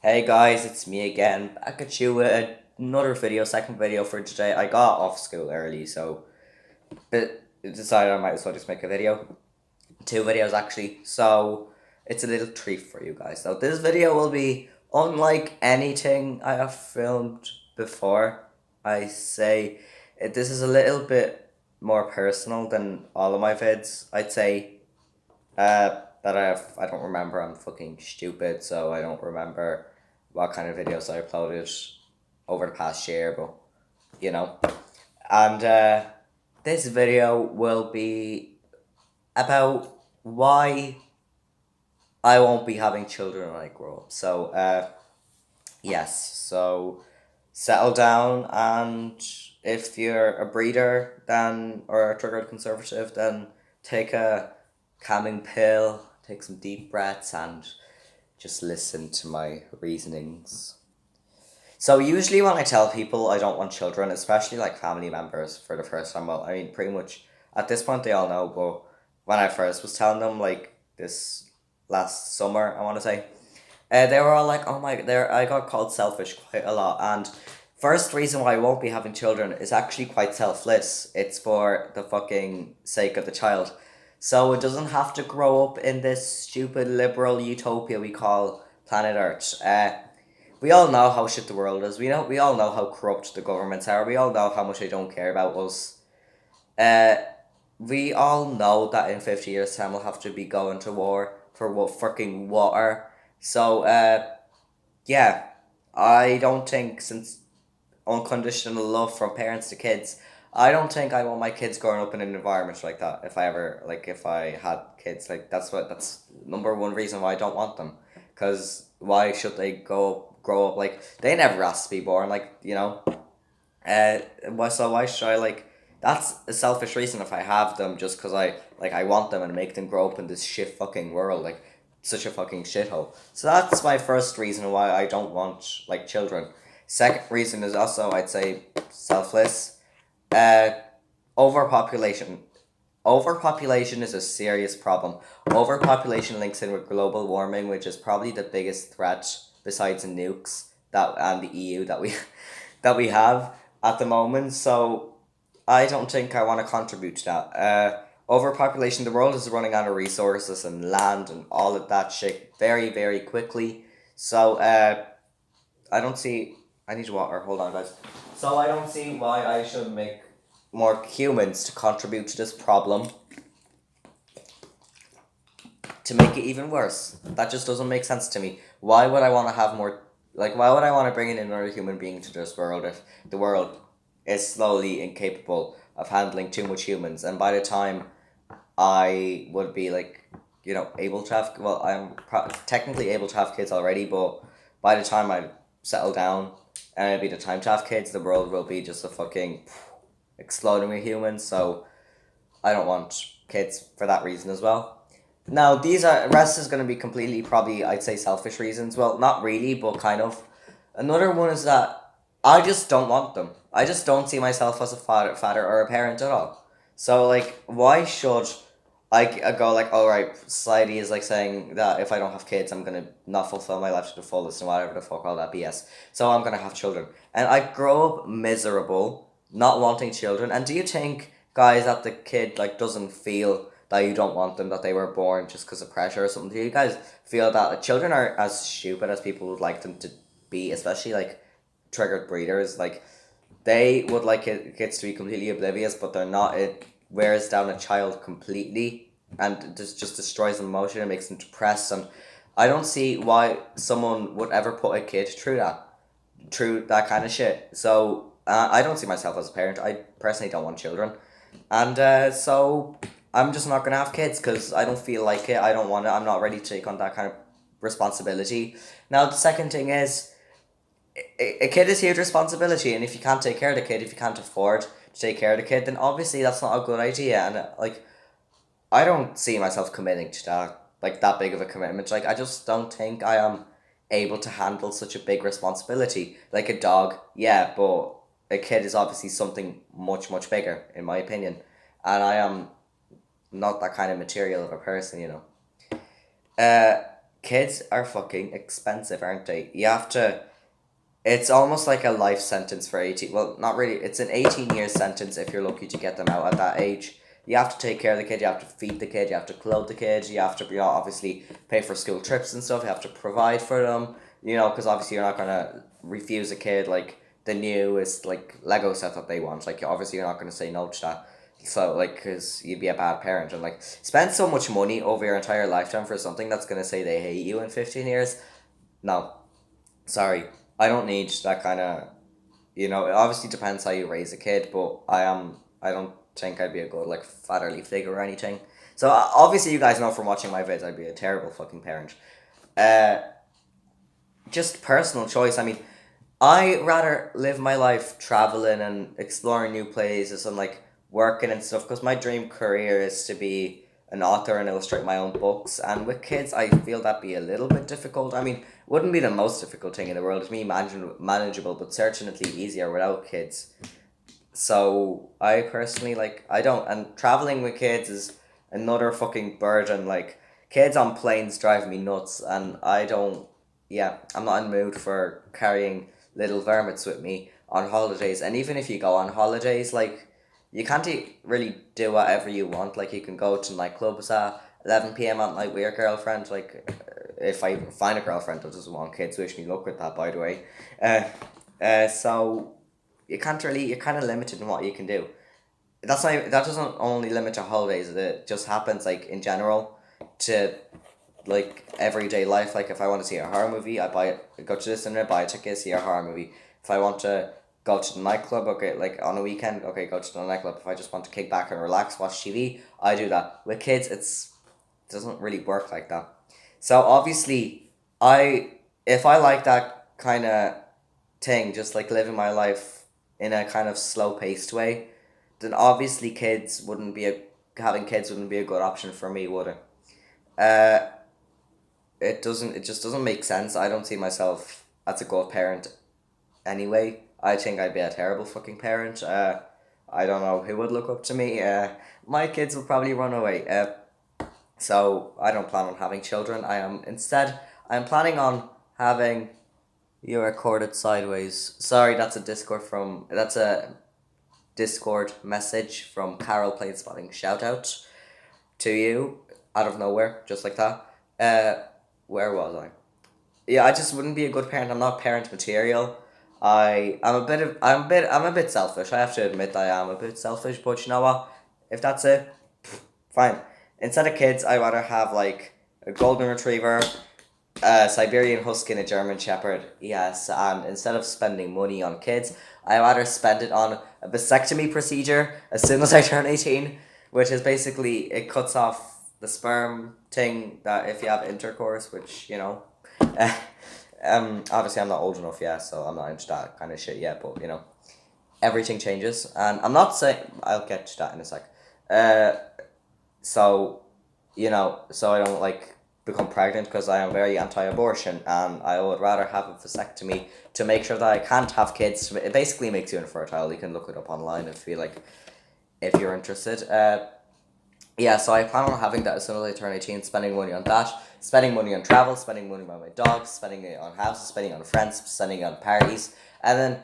Hey guys, it's me again, back at you with another video, second video for today. I got off school early, so decided I might as well just make a video. Two videos actually, so it's a little treat for you guys. So this video will be unlike anything I have filmed before. I say this is a little bit more personal than all of my vids. I'd say that I don't remember. I'm fucking stupid, so I don't remember what kind of videos I uploaded over the past year, but you know. And this video will be about why I won't be having children when I grow up. So yes, so settle down, and if you're a breeder then or a triggered conservative, then take a calming pill, take some deep breaths, and just listen to my reasonings. So usually when I tell people I don't want children, especially like family members for the first time, well, I mean pretty much at this point they all know, but when I first was telling them like this last summer, I want to say, they were all like, "Oh my!" There, I got called selfish quite a lot. And first reason why I won't be having children is actually quite selfless. It's for the fucking sake of the child, so it doesn't have to grow up in this stupid liberal utopia we call planet Earth. We all know how shit the world is. We all know how corrupt the governments are. We all know how much they don't care about us. Uh, we all know that in 50 years' time we'll have to be going to war for what fucking water. So yeah, I don't think since unconditional love from parents to kids, I don't think I want my kids growing up in an environment like that. If I had kids, like that's number one reason why I don't want them. Cause why should they go grow up like they never asked to be born? Why should I like? That's a selfish reason if I have them just because I want them and make them grow up in this shit fucking world like such a fucking shithole. So that's my first reason why I don't want like children. Second reason is also I'd say selfless. Uh, overpopulation. Overpopulation is a serious problem. Overpopulation links in with global warming, which is probably the biggest threat besides nukes that and the EU that we that we have at the moment. So I don't think I want to contribute to that. Overpopulation. The world is running out of resources and land and all of that shit very very quickly. So I don't see. I need water. Hold on, guys. So I don't see why I should make more humans to contribute to this problem to make it even worse. That just doesn't make sense to me. Why would I want to have more? Like, why would I want to bring in another human being to this world if the world is slowly incapable of handling too much humans? And by the time I would be like, able to have, well, technically able to have kids already, but by the time I settle down and it'll be the time to have kids, the world will be just a fucking exploding with humans. So I don't want kids for that reason as well. Now these are rest is going to be completely probably I'd say selfish reasons. Well, not really, but kind of. Another one is that I just don't want them. I just don't see myself as a father or a parent at all. So like, why should I go like, all right, society is like saying that if I don't have kids, I'm gonna not fulfill my life to the fullest and whatever the fuck all that BS. So I'm gonna have children, and I grow up miserable, not wanting children. And do you think, guys, that the kid like doesn't feel that you don't want them, that they were born just because of pressure or something? Do you guys feel that children are as stupid as people would like them to be, especially like triggered breeders? Like they would like kids to be completely oblivious, but they're not. It wears down a child completely, and just destroys them emotionally and makes them depressed. And I don't see why someone would ever put a kid through that kind of shit. So I don't see myself as a parent. I personally don't want children, and so I'm just not gonna have kids because I don't feel like it. I don't want it. I'm not ready to take on that kind of responsibility. Now the second thing is a kid is huge responsibility, and if you can't take care of the kid, if you can't afford to take care of the kid, then obviously that's not a good idea. And like, I don't see myself committing to that, like that big of a commitment. Like, I just don't think I am able to handle such a big responsibility. Like a dog, yeah, but a kid is obviously something much much bigger, in my opinion, and I am not that kind of material of a person. Uh, kids are fucking expensive, aren't they? You have to. It's almost like a life sentence for 18. Well, not really. It's an 18-year sentence if you're lucky to get them out at that age. You have to take care of the kid, you have to feed the kid, you have to clothe the kid, you have to, obviously pay for school trips and stuff, you have to provide for them, because obviously you're not going to refuse a kid, like, the newest, like, Lego set that they want. Like, obviously you're not going to say no to that. So, like, because you'd be a bad parent. And, like, spend so much money over your entire lifetime for something that's going to say they hate you in 15 years. No. Sorry. I don't need that kind of, it obviously depends how you raise a kid, but I don't think I'd be a good, like, fatherly figure or anything. So, obviously you guys know from watching my vids, I'd be a terrible fucking parent. Uh, just personal choice. I mean, I rather live my life traveling and exploring new places and like working and stuff because my dream career is to be an author and illustrate my own books. And with kids, I feel that'd be a little bit difficult. I mean, wouldn't be the most difficult thing in the world. To me, manageable, but certainly easier without kids. So I personally like I don't, and traveling with kids is another fucking burden. Like kids on planes drive me nuts, and I don't. Yeah, I'm not in the mood for carrying little vermits with me on holidays. And even if you go on holidays, like you can't really do whatever you want. Like you can go to nightclubs at 11 p.m. at night with your girlfriend. Like if I find a girlfriend that doesn't want kids, wish me luck with that. By the way, uh, so you can't really you're kind of limited in what you can do. That doesn't only limit to holidays. It just happens like in general to like everyday life. Like if I want to see a horror movie, go to the cinema, buy a ticket, see a horror movie. If I want to go to the nightclub, okay, like on a weekend, okay, go to the nightclub. If I just want to kick back and relax, watch TV, I do that. With kids, it doesn't really work like that. So obviously, I if I like that kind of thing, just like living my life in a kind of slow paced way, then obviously having kids wouldn't be a good option for me, would it? Uh, it just doesn't make sense. I don't see myself as a good parent anyway. I think I'd be a terrible fucking parent. I don't know who would look up to me. My kids will probably run away. So I don't plan on having children. I'm planning on having. You recorded sideways. Sorry, that's a Discord message from Carol Plane Spotting. Shout out to you out of nowhere, just like that. Where was I? Yeah, I just wouldn't be a good parent. I'm not parent material. I'm a bit selfish. I have to admit I am a bit selfish, but you know what? If that's it, fine. Instead of kids, I rather have like a golden retriever, a Siberian Husky, and a German Shepherd. Yes, and instead of spending money on kids, I rather spend it on a vasectomy procedure as soon as I turn 18, which is basically it cuts off the sperm thing that if you have intercourse, which, obviously I'm not old enough yet, so I'm not into that kind of shit yet, but, everything changes. And I'm not saying, I'll get to that in a sec. Uh, so, so I don't, like, become pregnant because I am very anti-abortion and I would rather have a vasectomy to make sure that I can't have kids. It basically makes you infertile. You can look it up online if you're interested. Yeah, so I plan on having that as soon as I turn 18, spending money on that, spending money on travel, spending money on my dogs, spending it on houses, spending on friends, spending on parties, and then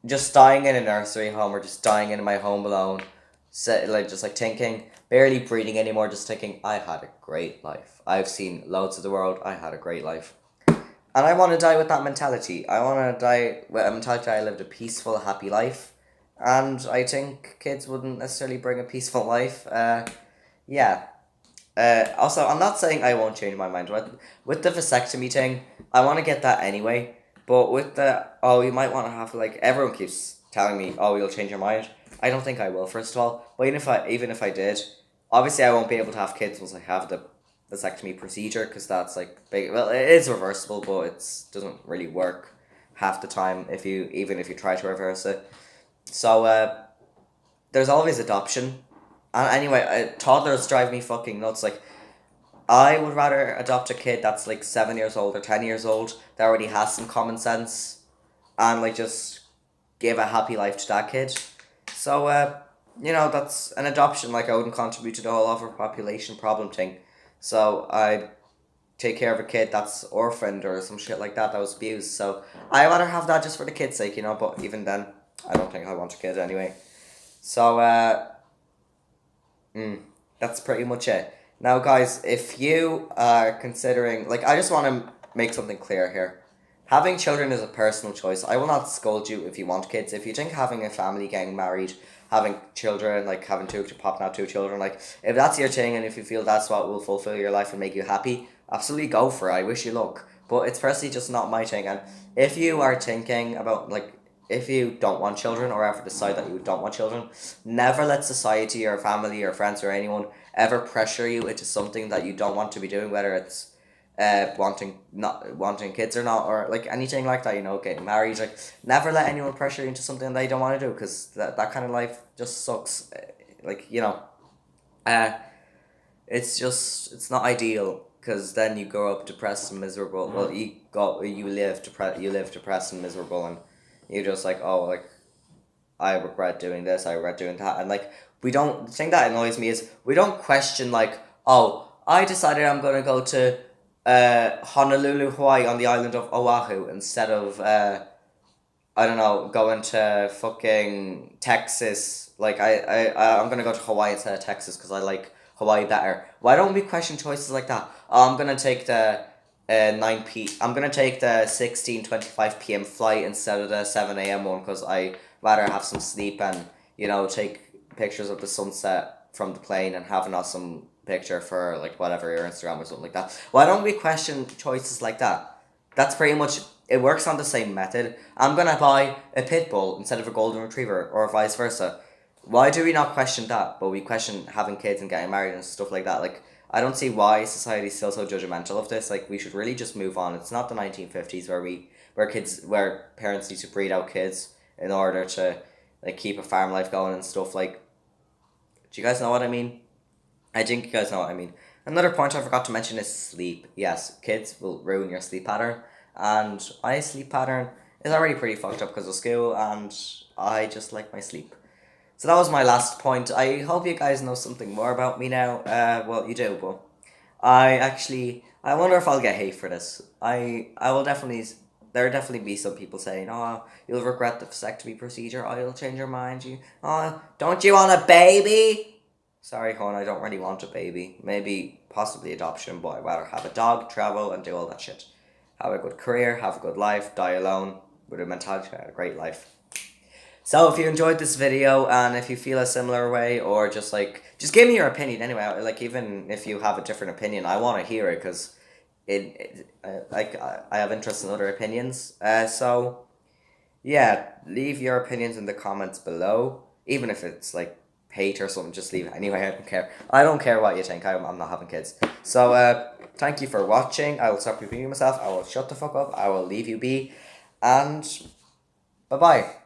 just dying in a nursery home or just dying in my home alone, just like thinking, barely breathing anymore, just thinking, I had a great life. I've seen loads of the world, I had a great life. And I want to die with that mentality. I want to die with a mentality I lived a peaceful, happy life. And I think kids wouldn't necessarily bring a peaceful life. Yeah. Also, I'm not saying I won't change my mind. With the vasectomy thing, I want to get that anyway. But with you might want to have, like, everyone keeps telling me, oh, you'll change your mind. I don't think I will, first of all. But even if I did, obviously I won't be able to have kids once I have the vasectomy procedure, because that's, like, big. Well, it is reversible, but it doesn't really work half the time even if you try to reverse it. So, there's always adoption. And anyway, toddlers drive me fucking nuts. Like, I would rather adopt a kid that's like 7 years old or 10 years old that already has some common sense and like just give a happy life to that kid. So, that's an adoption. Like, I wouldn't contribute to the whole overpopulation problem thing. So, I take care of a kid that's orphaned or some shit like that was abused. So I rather have that just for the kid's sake, you know. But even then, I don't think I want a kid anyway. So that's pretty much it. Now, guys, if you are considering, like, I just want to make something clear here. Having children is a personal choice. I will not scold you if you want kids. If you think having a family, getting married, having children, like having popping out two children, like if that's your thing and if you feel that's what will fulfill your life and make you happy, absolutely go for it. I wish you luck. But it's personally just not my thing. And if you are thinking about, like, if you don't want children or ever decide that you don't want children, never let society or family or friends or anyone ever pressure you into something that you don't want to be doing, whether it's not wanting kids or not, or like anything like that, you know, getting married. Like, never let anyone pressure you into something they don't want to do, because that kind of life just sucks. Like, you know, it's not ideal, because then you grow up depressed and miserable. Well, you live depressed and miserable, and you're just like, oh, like, I regret doing this, I regret doing that. And like, the thing that annoys me is we don't question, like, oh, I decided I'm gonna go to Honolulu, Hawaii, on the island of Oahu, instead of I don't know, going to fucking Texas. Like, I'm gonna go to Hawaii instead of Texas because I like Hawaii better. Why don't we question choices like that? Oh, I'm gonna take the I'm gonna take the 16:25 p.m. flight instead of the 7 a.m. one, because I rather have some sleep and, you know, take pictures of the sunset from the plane and have an awesome picture for, like, whatever, your Instagram or something like that. Why don't we question choices like that? That's pretty much, it works on the same method. I'm gonna buy a pit bull instead of a golden retriever, or vice versa. Why do we not question that, but we question having kids and getting married and stuff like that? Like, I don't see why society is still so judgmental of this. Like, we should really just move on. It's not the 1950s where parents need to breed out kids in order to, like, keep a farm life going and stuff. Like, do you guys know what I mean? I think you guys know what I mean. Another point I forgot to mention is sleep. Yes, kids will ruin your sleep pattern, and my sleep pattern is already pretty fucked up because of school, and I just like my sleep. So that was my last point. I hope you guys know something more about me now. Well, you do, but I wonder if I'll get hate for this. I will definitely. There'll definitely be some people saying, "Oh, you'll regret the vasectomy procedure. Oh, you'll change your mind. Don't you want a baby?" Sorry, hon, I don't really want a baby. Maybe possibly adoption, but I'd rather have a dog, travel, and do all that shit. Have a good career, have a good life, die alone with a mentality, a great life. So if you enjoyed this video, and if you feel a similar way, or just give me your opinion anyway. Like, even if you have a different opinion, I want to hear it, because I have interest in other opinions. So yeah, leave your opinions in the comments below. Even if it's like hate or something, just leave it anyway. I don't care. I don't care what you think. I'm not having kids. So thank you for watching. I will stop repeating myself. I will shut the fuck up. I will leave you be, and bye bye.